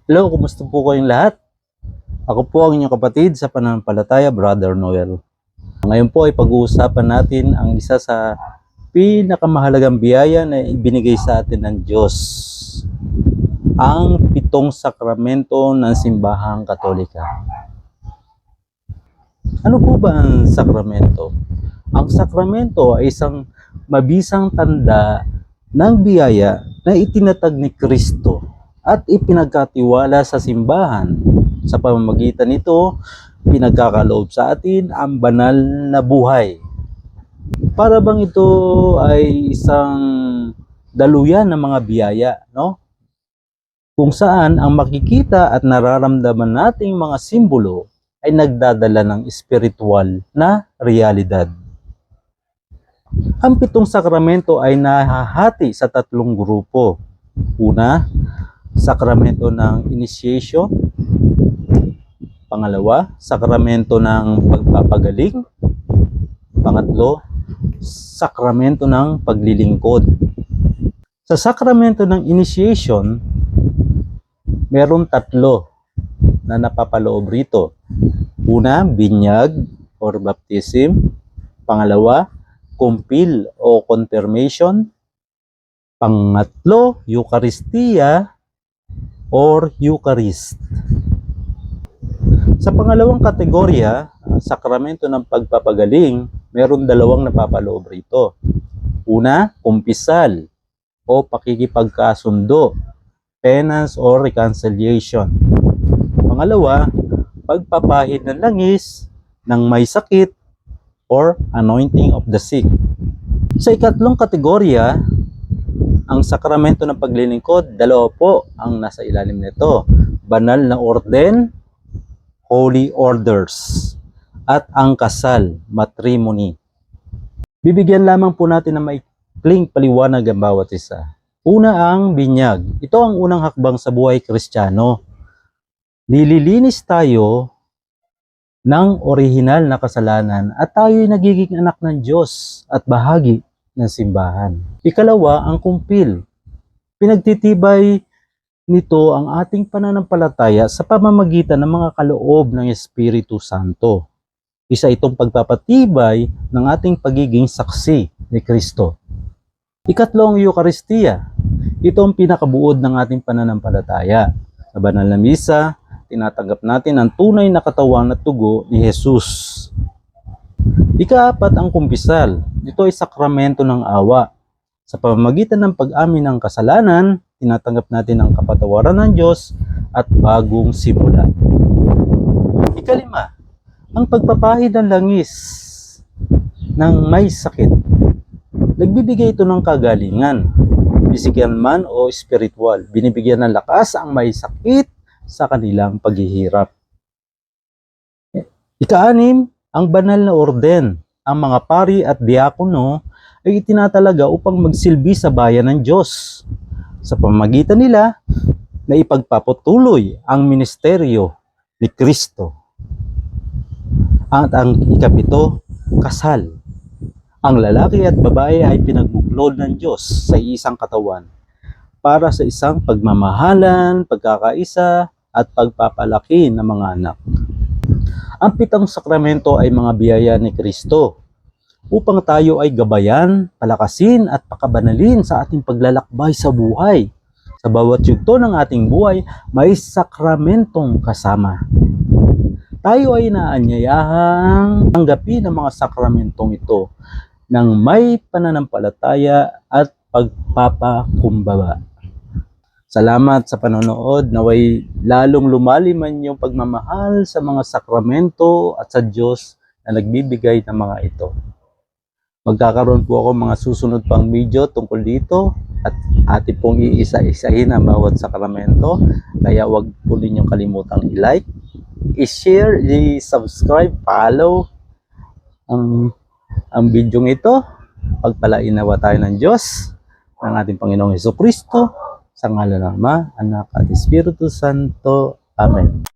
Hello, kumusta po kayong lahat? Ako po ang inyong kapatid sa pananampalataya, Brother Noel. Ngayon po ay pag-uusapan natin ang isa sa pinakamahalagang biyaya na ibinigay sa atin ng Diyos. Ang 7 sakramento ng Simbahang Katolika. Ano po ba ang sakramento? Ang sakramento ay isang mabisang tanda ng biyaya na itinatag ni Kristo at ipinagkatiwala sa simbahan. Sa pamamagitan nito, pinagkakaloob sa atin ang banal na buhay. Para bang ito ay isang daluyan ng mga biyaya, no? Kung saan ang makikita at nararamdaman nating mga simbolo ay nagdadala ng espiritual na realidad. Ang 7 sakramento ay nahahati sa 3 grupo. Una, sakramento ng initiation. Pangalawa, sakramento ng pagpapagaling. Pangatlo, sakramento ng paglilingkod. Sa sakramento ng initiation, meron 3 na napapaloob rito. Una, binyag or baptism. Pangalawa, kumpil o confirmation. Pangatlo, Eucharistia or Eucharist. Sa pangalawang kategorya, sakramento ng pagpapagaling, meron 2 napapaloob rito. Una, kumpisal o pakikipagkasundo, penance or reconciliation. Pangalawa, pagpapahid ng langis ng may sakit or anointing of the sick. Sa ikatlong kategorya, ang sakramento ng paglilingkod, 2 po ang nasa ilalim nito. Banal na orden, holy orders, at ang kasal, matrimony. Bibigyan lamang po natin ng maikling paliwanag ang bawat isa. Una, ang binyag. Ito ang unang hakbang sa buhay Kristiyano. Nililinis tayo ng orihinal na kasalanan at tayo'y nagiging anak ng Diyos at bahagi ng simbahan. Ikalawa, ang kumpil. Pinagtitibay nito ang ating pananampalataya sa pamamagitan ng mga kaloob ng Espiritu Santo. Isa itong pagpapatibay ng ating pagiging saksi ni Kristo. Ikatlo, ang Eucharistia. Ito ang pinakabuod ng ating pananampalataya. Sa banal na misa, tinatanggap natin ang tunay na katawan at dugo ni Jesus. Ika-4, ang kumpisal. Ito ay sakramento ng awa. Sa pamamagitan ng pag-amin ng kasalanan, tinatanggap natin ang kapatawaran ng Diyos at bagong simula. Ika-5, ang pagpapahid ng langis ng may sakit. Nagbibigay ito ng kagalingan, pisikal man o spiritual. Binibigyan ng lakas ang may sakit sa kanilang paghihirap. Ika-6, ang banal na orden. Ang mga pari at diakono ay itinatalaga upang magsilbi sa bayan ng Diyos. Sa pamamagitan nila, na ipagpapatuloy ang ministeryo ni Kristo. At ang ika-7, kasal. Ang lalaki at babae ay pinagbuklod ng Diyos sa isang katawan para sa isang pagmamahalan, pagkakaisa, at pagpapalaki ng mga anak. Ang 7 sakramento ay mga biyaya ni Kristo upang tayo ay gabayan, palakasin at pakabanalin sa ating paglalakbay sa buhay. Sa bawat yugto ng ating buhay, may sakramentong kasama. Tayo ay naanyayahang tanggapin ang mga sakramentong ito ng may pananampalataya at pagpapakumbaba. Salamat sa panonood. Naway lalong lumalim ang iyong pagmamahal sa mga sakramento at sa Diyos na nagbibigay ng mga ito. Magkakaroon po ako mga susunod pang video tungkol dito at atin pong iisa-isahin ang bawat sakramento. Kaya wag po ninyong kalimutang i-like, i-share, i-subscribe, follow ang video ito. Pagpalain nawa tayo ng Diyos, ng ating Panginoong Hesukristo, sa ngalan ng Ama, Anak at Espiritu Santo. Amen.